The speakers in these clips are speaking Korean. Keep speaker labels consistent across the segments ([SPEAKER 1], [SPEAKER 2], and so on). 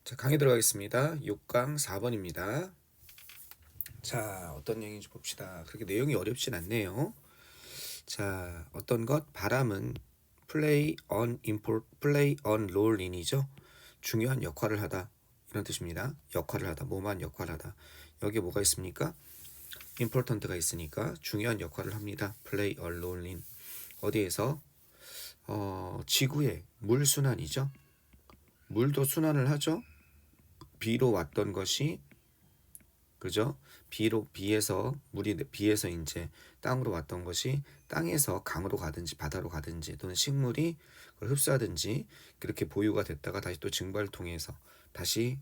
[SPEAKER 1] 자, 강의 들어가겠습니다. 6강 4번입니다. 자, 어떤 내용인지 봅시다. 그렇게 내용이 어렵진 않네요. 자, 어떤 것? 바람은 play on role in이죠. 중요한 역할을 하다. 이런 뜻입니다. 역할을 하다. 뭐만 역할을 하다. 여기에 뭐가 있습니까? important가 있으니까 중요한 역할을 합니다. play a role in. 어디에서? 지구의 물 순환이죠. 물도 순환을 하죠. 비로 왔던 것이 그죠? 비에서 이제 땅으로 왔던 것이 땅에서 강으로 가든지 바다로 가든지 또는 식물이 그걸 흡수하든지 그렇게 보유가 됐다가 다시 또 증발을 통해서 다시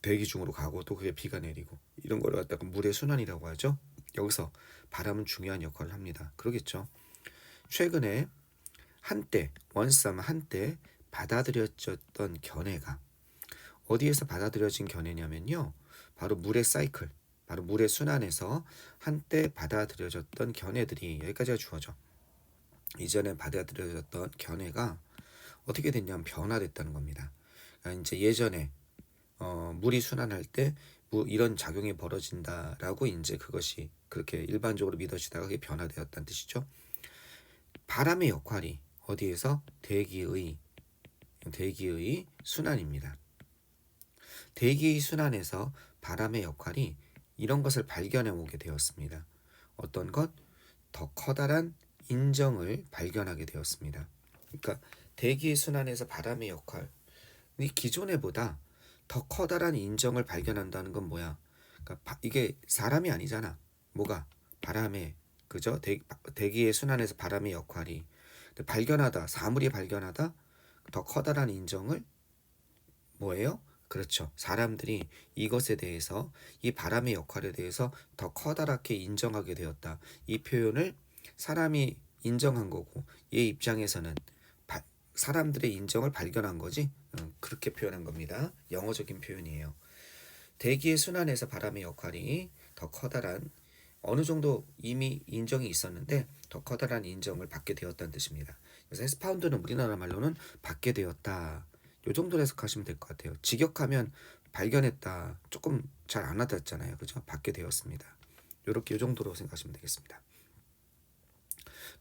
[SPEAKER 1] 대기 중으로 가고 또 그게 비가 내리고 이런 걸 갖다가 물의 순환이라고 하죠. 여기서 바람은 중요한 역할을 합니다. 그러겠죠. 최근에 한때 받아들여졌던 견해가 어디에서 받아들여진 견해냐면요. 바로 물의 사이클, 바로 물의 순환에서 한때 받아들여졌던 견해들이 여기까지가 주어져. 이전에 받아들여졌던 견해가 어떻게 됐냐면 변화됐다는 겁니다. 그러니까 이제 예전에 물이 순환할 때 이런 작용이 벌어진다라고 이제 그것이 그렇게 일반적으로 믿어지다가 그게 변화되었다는 뜻이죠. 바람의 역할이 어디에서 대기의 순환입니다. 대기의 순환에서 바람의 역할이 이런 것을 발견해 오게 되었습니다. 어떤 것? 더 커다란 인정을 발견하게 되었습니다. 그러니까 대기의 순환에서 바람의 역할, 이 기존에보다 더 커다란 인정을 발견한다는 건 뭐야? 그러니까 이게 사람이 아니잖아. 뭐가? 바람의 그죠? 대기의 순환에서 바람의 역할이 사물이 발견하다 더 커다란 인정을 뭐예요? 그렇죠. 사람들이 이것에 대해서 이 바람의 역할에 대해서 더 커다랗게 인정하게 되었다. 이 표현을 사람이 인정한 거고 얘 입장에서는 사람들의 인정을 발견한 거지. 그렇게 표현한 겁니다. 영어적인 표현이에요. 대기의 순환에서 바람의 역할이 더 커다란 어느 정도 이미 인정이 있었는데 더 커다란 인정을 받게 되었다는 뜻입니다. 그래서 해스파운드는 우리나라 말로는 받게 되었다. 요 정도로 해석하시면 될 것 같아요. 직역하면 발견했다. 조금 잘 안 와닿잖아요. 그죠? 받게 되었습니다. 요렇게 요 정도로 생각하시면 되겠습니다.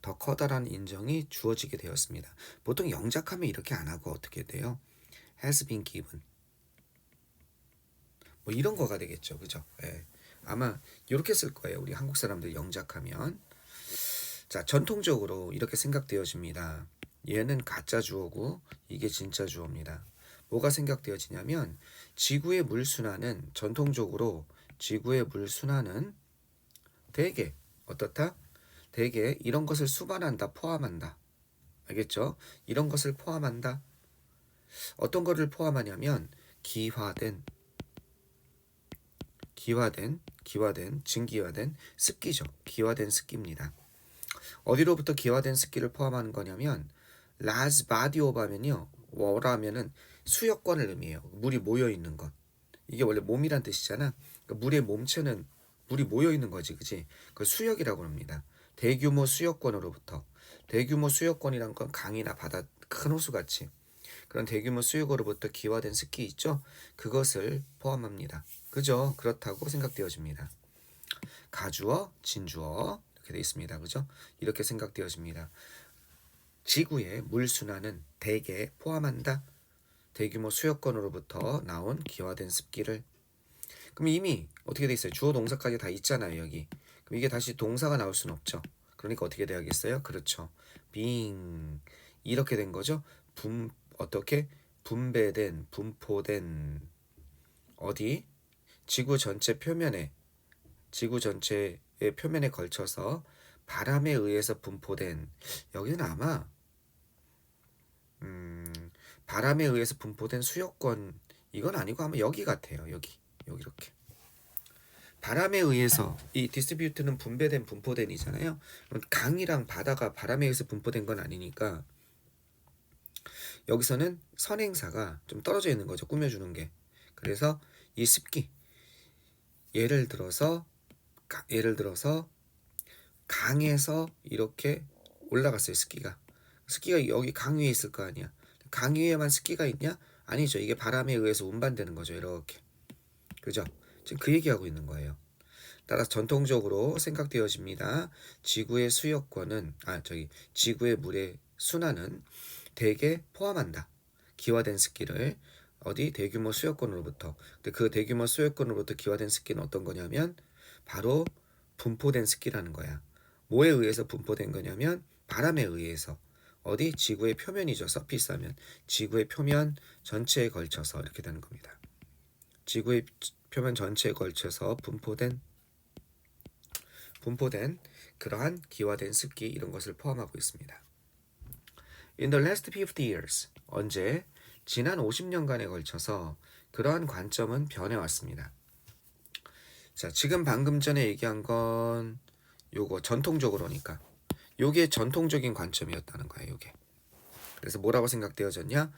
[SPEAKER 1] 더 커다란 인정이 주어지게 되었습니다. 보통 영작하면 이렇게 안 하고 어떻게 돼요? has been given. 뭐 이런 거가 되겠죠. 그죠? 예. 아마 이렇게 쓸 거예요. 우리 한국 사람들 영작하면. 자, 전통적으로 이렇게 생각되어집니다. 얘는 가짜 주어고 이게 진짜 주어입니다. 뭐가 생각되어지냐면 전통적으로 지구의 물 순환은 대개 어떻다? 대개 이런 것을 수반한다, 포함한다. 알겠죠? 이런 것을 포함한다. 어떤 것을 포함하냐면 증기화된 습기죠. 기화된 습기입니다. 어디로부터 기화된 습기를 포함하는 거냐면 라즈바디오바면요. 워라면은 수여권을 의미해요. 물이 모여 있는 것. 이게 원래 몸이란 뜻이잖아. 그러니까 물의 몸체는 물이 모여 있는 거지, 그지? 그 수역이라고 합니다. 대규모 수역권으로부터. 대규모 수역권이란 건 강이나 바다 큰 호수 같이 그런 대규모 수역으로부터 기화된 습기 있죠? 그것을 포함합니다. 그죠? 그렇다고 생각되어집니다. 가주어, 진주어 이렇게 되어 있습니다. 그죠? 이렇게 생각되어집니다. 지구의 물순환은 대개 포함한다. 대규모 수역권으로부터 나온 기화된 습기를. 그럼 이미 어떻게 돼 있어요? 주어 동사까지 다 있잖아요. 여기. 그럼 이게 다시 동사가 나올 수는 없죠. 그러니까 어떻게 돼야겠어요? 그렇죠. being 이렇게 된 거죠. 어떻게 분포된 어디 지구 전체의 표면에 걸쳐서 바람에 의해서 분포된. 여기는 아마 바람에 의해서 분포된 수요권 이건 아니고 아마 여기 같아요. 여기 이렇게 바람에 의해서 이 디스트리뷰트는 분포된이잖아요. 강이랑 바다가 바람에 의해서 분포된 건 아니니까 여기서는 선행사가 좀 떨어져 있는 거죠. 꾸며주는 게. 그래서 이 습기 예를 들어서 강에서 이렇게 올라갔어요. 습기가 여기 강 위에 있을 거 아니야. 강 위에만 습기가 있냐? 아니죠. 이게 바람에 의해서 운반되는 거죠. 이렇게. 그죠? 지금 그 얘기하고 있는 거예요. 따라서 전통적으로 생각되어집니다. 지구의 수yo권은 지구의 물의 순환은 대개 포함한다. 기화된 습기를 어디 대규모 수yo권으로부터. 근데 그 대규모 수yo권으로부터 기화된 습기는 어떤 거냐면 바로 분포된 습기라는 거야. 뭐에 의해서 분포된 거냐면 바람에 의해서. 어디 지구의 표면이죠. 서피스하면 지구의 표면 전체에 걸쳐서 이렇게 되는 겁니다. 지구의 표면 전체에 걸쳐서 분포된 그러한 기화된 습기 이런 것을 포함하고 있습니다. In the last 50 years, 언제? 지난 50년간에 걸쳐서 그러한 관점은 변해왔습니다. 자, 지금 방금 전에 얘기한 건 요거 전통적으로니까 요게 전통적인 관점이었다는 거예요. 요게. 그래서 뭐라고 생각되어졌냐?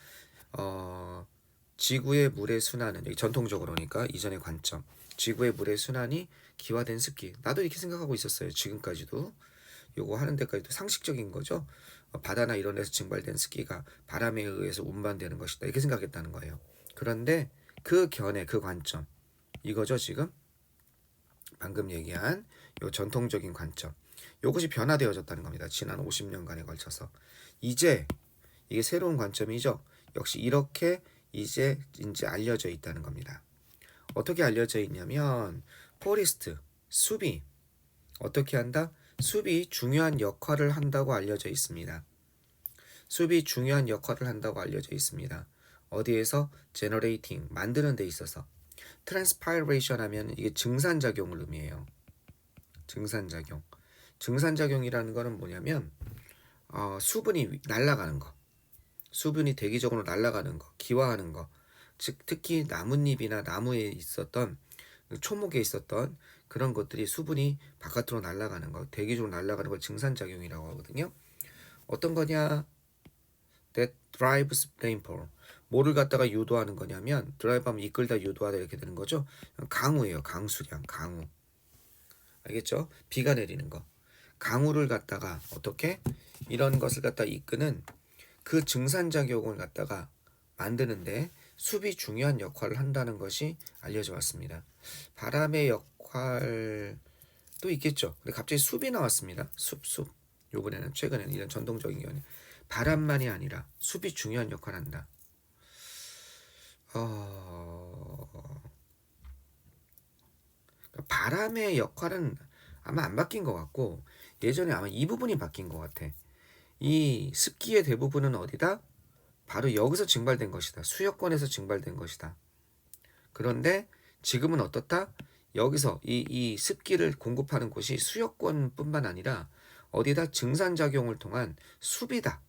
[SPEAKER 1] 지구의 물의 순환은 여기 전통적으로니까 이전의 관점. 지구의 물의 순환이 기화된 습기. 나도 이렇게 생각하고 있었어요. 지금까지도. 요거 하는 데까지도 상식적인 거죠. 바다나 이런 데서 증발된 습기가 바람에 의해서 운반되는 것이다. 이렇게 생각했다는 거예요. 그런데 그 견해, 그 관점. 이거죠, 지금. 방금 얘기한 요 전통적인 관점. 요것이 변화되어졌다는 겁니다. 지난 50년간에 걸쳐서. 이제 이게 새로운 관점이죠. 역시 이렇게 이제 알려져 있다는 겁니다. 어떻게 알려져 있냐면 포레스트, 숲이 어떻게 한다? 숲이 중요한 역할을 한다고 알려져 있습니다. 숲이 중요한 역할을 한다고 알려져 있습니다. 어디에서? generating, 만드는 데 있어서. transpiration 하면 이게 증산작용을 의미해요. 증산작용. 증산작용이라는 거는 뭐냐면 수분이 날아가는 거. 수분이 대기적으로 날아가는 거, 기화하는 거. 즉 특히 나뭇잎이나 나무에 있었던 초목에 있었던 그런 것들이 수분이 바깥으로 날아가는 거, 대기적으로 날아가는 걸 증산작용이라고 하거든요. 어떤 거냐? That drives rainfall. 뭐를 갖다가 유도하는 거냐면 드라이브하면 이끌다 유도하다 이렇게 되는 거죠. 강우예요. 강수량, 강우. 알겠죠? 비가 내리는 거. 강우를 갖다가 어떻게? 이런 것을 갖다 이끄는 그 증산작용을 갖다가 만드는데 숲이 중요한 역할을 한다는 것이 알려져 왔습니다. 바람의 역할도 있겠죠. 근데 갑자기 숲이 나왔습니다. 숲. 요번에는 최근에는 이런 전통적인 견해. 바람만이 아니라 숲이 중요한 역할을 한다. 바람의 역할은 아마 안 바뀐 것 같고 예전에 아마 이 부분이 바뀐 것 같아. 이 습기의 대부분은 어디다? 바로 여기서 증발된 것이다. 수yo권에서 증발된 것이다. 그런데 지금은 어떻다? 여기서 이 습기를 공급하는 곳이 수yo권뿐만 아니라 어디다? 증산작용을 통한 숲이다.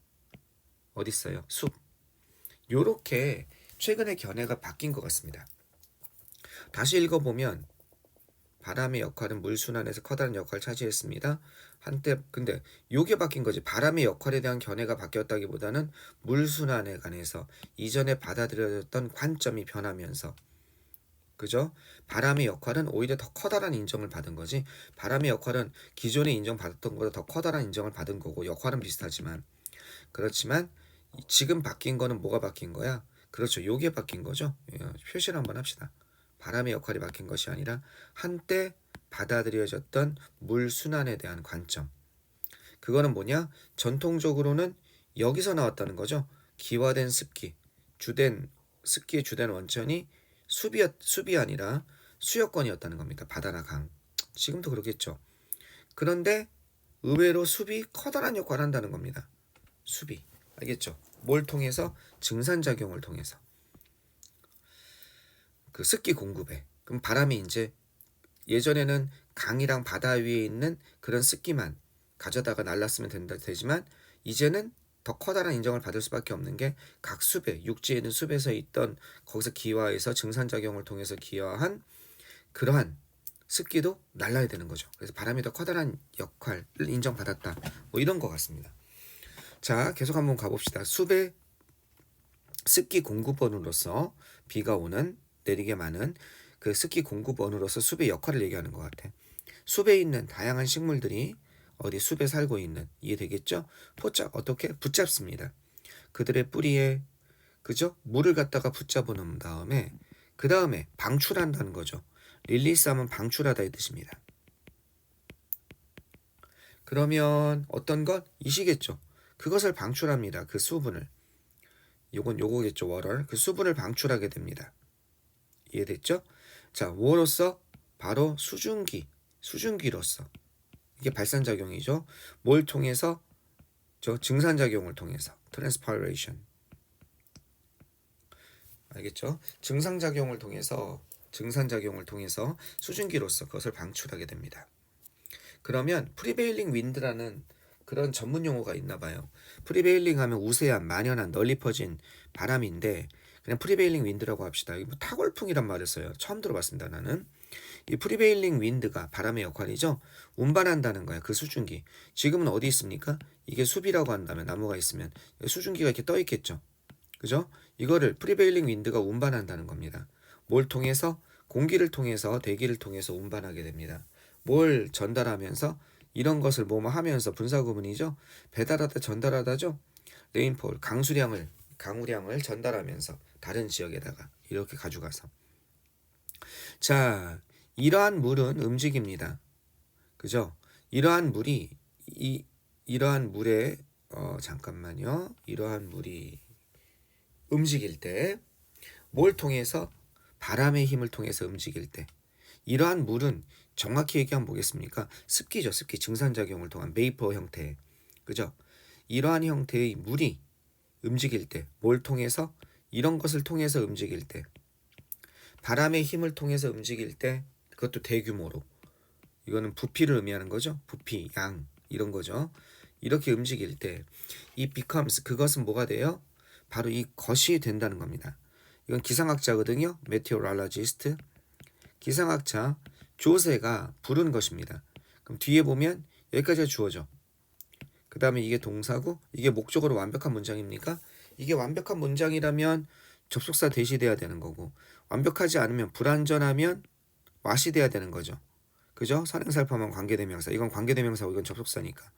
[SPEAKER 1] 어디 있어요? 숲. 요렇게 최근에 견해가 바뀐 것 같습니다. 다시 읽어보면 바람의 역할은 물순환에서 커다란 역할을 차지했습니다. 한때 근데 요게 바뀐 거지. 바람의 역할에 대한 견해가 바뀌었다기보다는 물순환에 관해서 이전에 받아들여졌던 관점이 변하면서 그죠? 바람의 역할은 오히려 더 커다란 인정을 받은 거지. 바람의 역할은 기존에 인정받았던 것보다 더 커다란 인정을 받은 거고 역할은 비슷하지만 그렇지만 지금 바뀐 거는 뭐가 바뀐 거야? 그렇죠. 요게 바뀐 거죠. 표시를 한번 합시다. 바람의 역할이 바뀐 것이 아니라 한때 받아들여졌던 물 순환에 대한 관점. 그거는 뭐냐? 전통적으로는 여기서 나왔다는 거죠. 기화된 습기, 습기의 주된 원천이 숲이 아니라 수yo권이었다는 겁니다. 바다나 강. 지금도 그렇겠죠. 그런데 의외로 숲이 커다란 역할을 한다는 겁니다. 숲이. 알겠죠? 뭘 통해서? 증산작용을 통해서. 그 습기 공급에. 그럼 바람이 이제 예전에는 강이랑 바다 위에 있는 그런 습기만 가져다가 날랐으면 되지만 이제는 더 커다란 인정을 받을 수밖에 없는 게 각 숲에 육지에 있는 숲에서 있던 거기서 기화해서 증산작용을 통해서 기화한 그러한 습기도 날라야 되는 거죠. 그래서 바람이 더 커다란 역할을 인정받았다. 뭐 이런 것 같습니다. 자, 계속 한번 가봅시다. 숲의 습기 공급원으로서 비가 오는 내리게 많은 그 습기 공급원으로서 숲의 역할을 얘기하는 것 같아. 숲에 있는 다양한 식물들이 어디 숲에 살고 있는 이해되겠죠? 어떻게 붙잡습니다. 그들의 뿌리에 그죠? 물을 갖다가 붙잡아 놓은 다음에 그 다음에 방출한다는 거죠. 릴리스하면 방출하다 이 뜻입니다. 그러면 어떤 것? 이시겠죠. 그것을 방출합니다. 그 수분을. 요거겠죠. 워럴. 그 수분을 방출하게 됩니다. 이해됐죠? 자, 뭐로써? 바로 수증기로서. 이게 발산작용이죠. 뭘 통해서? 증산작용을 통해서. transpiration. 알겠죠? 증산작용을 통해서 수증기로서 그것을 방출하게 됩니다. 그러면 프리베일링 윈드라는 그런 전문 용어가 있나 봐요. 프리베일링 하면 우세한, 만연한, 널리 퍼진 바람인데 그냥 프리베일링 윈드라고 합시다. 이거 타골풍이란 말을 써요. 처음 들어봤습니다. 나는. 이 프리베일링 윈드가 바람의 역할이죠. 운반한다는 거야. 그 수증기. 지금은 어디 있습니까? 이게 숲이라고 한다면 나무가 있으면 수증기가 이렇게 떠 있겠죠. 그죠? 이거를 프리베일링 윈드가 운반한다는 겁니다. 뭘 통해서? 공기를 통해서, 대기를 통해서 운반하게 됩니다. 뭘 전달하면서? 이런 것을 뭐뭐 하면서 분사구문이죠. 배달하다 전달하다죠. 레인폴 강우량을 전달하면서 다른 지역에다가 이렇게 가져가서. 자, 이러한 물은 움직입니다. 그죠? 이러한 물에 잠깐만요. 이러한 물이 움직일 때 뭘 통해서? 바람의 힘을 통해서 움직일 때. 이러한 물은 정확히 얘기하면 뭐겠습니까? 습기죠. 습기. 증산작용을 통한 베이퍼 형태. 그죠? 이러한 형태의 물이 움직일 때 뭘 통해서? 이런 것을 통해서 움직일 때. 바람의 힘을 통해서 움직일 때 그것도 대규모로. 이거는 부피를 의미하는 거죠. 부피, 양 이런 거죠. 이렇게 움직일 때 이 becomes 그것은 뭐가 돼요? 바로 이 것이 된다는 겁니다. 이건 기상학자거든요. 메테오롤로지스트. 기상학자 조세가 부른 것입니다. 그럼 뒤에 보면 여기까지가 주어져. 그 다음에 이게 동사고 이게 목적어로 완벽한 문장입니까? 이게 완벽한 문장이라면 접속사 대시돼야 되는 거고 완벽하지 않으면 불완전하면 what이 돼야 되는 거죠. 그죠? 선행살포하면 관계대명사. 이건 관계대명사고 이건 접속사니까.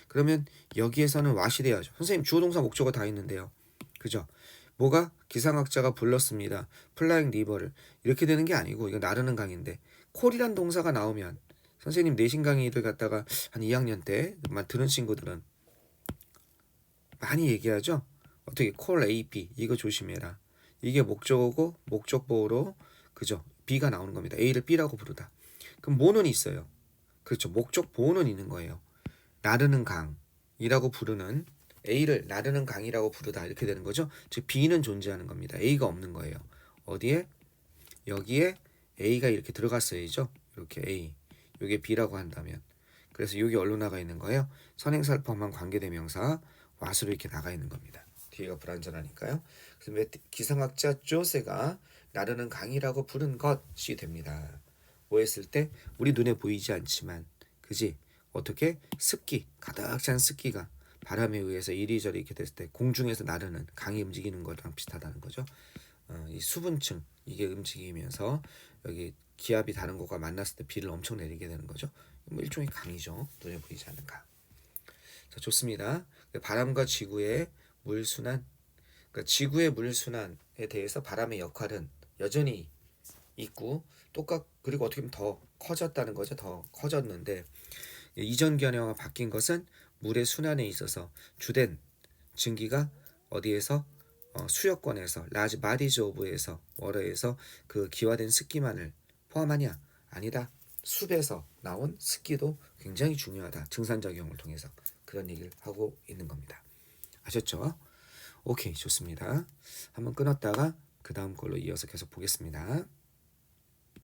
[SPEAKER 1] 그러면 여기에서는 what이 돼야죠. 선생님 주어 동사 목적어 다 있는데요. 그죠? 뭐가? 기상학자가 불렀습니다. 플라잉 리버를. 이렇게 되는 게 아니고 이거 나르는 강인데 콜이란 동사가 나오면 선생님 내신 강의를 갖다가 한 2학년 때만 들은 친구들은 많이 얘기하죠. 어떻게 콜 AP 이거 조심해라. 이게 목적어고 목적보호로 그죠? B가 나오는 겁니다. A를 B라고 부르다. 그럼 뭐는 있어요. 그렇죠. 목적보호는 있는 거예요. 나르는 강이라고 부르는 A를 나르는 강이라고 부르다 이렇게 되는 거죠. 즉 B는 존재하는 겁니다. A가 없는 거예요. 어디에? 여기에 A가 이렇게 들어갔어야죠. 이렇게 A. 이게 B라고 한다면. 그래서 여기 얼로 나가 있는 거예요. 선행사를 포함한 관계대명사 what으로 이렇게 나가 있는 겁니다. 뒤가 불완전하니까요. 그래서 기상학자 조세가 나르는 강이라고 부른 것이 됩니다. 뭐 했을 때? 우리 눈에 보이지 않지만 그지? 어떻게? 습기, 가득 찬 습기가 바람에 의해서 이리저리 이렇게 됐을 때 공중에서 나르는 강이 움직이는 거랑 비슷하다는 거죠. 이 수분층 이게 움직이면서 여기 기압이 다른 것과 만났을 때 비를 엄청 내리게 되는 거죠. 뭐 일종의 강이죠. 눈에 보이지 않는 강. 자, 좋습니다. 바람과 지구의 물순환, 그러니까 지구의 물순환에 대해서 바람의 역할은 여전히 있고 그리고 어떻게 보면 더 커졌다는 거죠. 더 커졌는데 이전 견해와 바뀐 것은 물의 순환에 있어서 주된 증기가 어디에서 수여권에서 라지 바디즈 오브에서 워러에서 그 기화된 습기만을 포함하냐? 아니다. 숲에서 나온 습기도 굉장히 중요하다. 증산작용을 통해서 그런 얘기를 하고 있는 겁니다. 아셨죠? 오케이, 좋습니다. 한번 끊었다가 그 다음 걸로 이어서 계속 보겠습니다.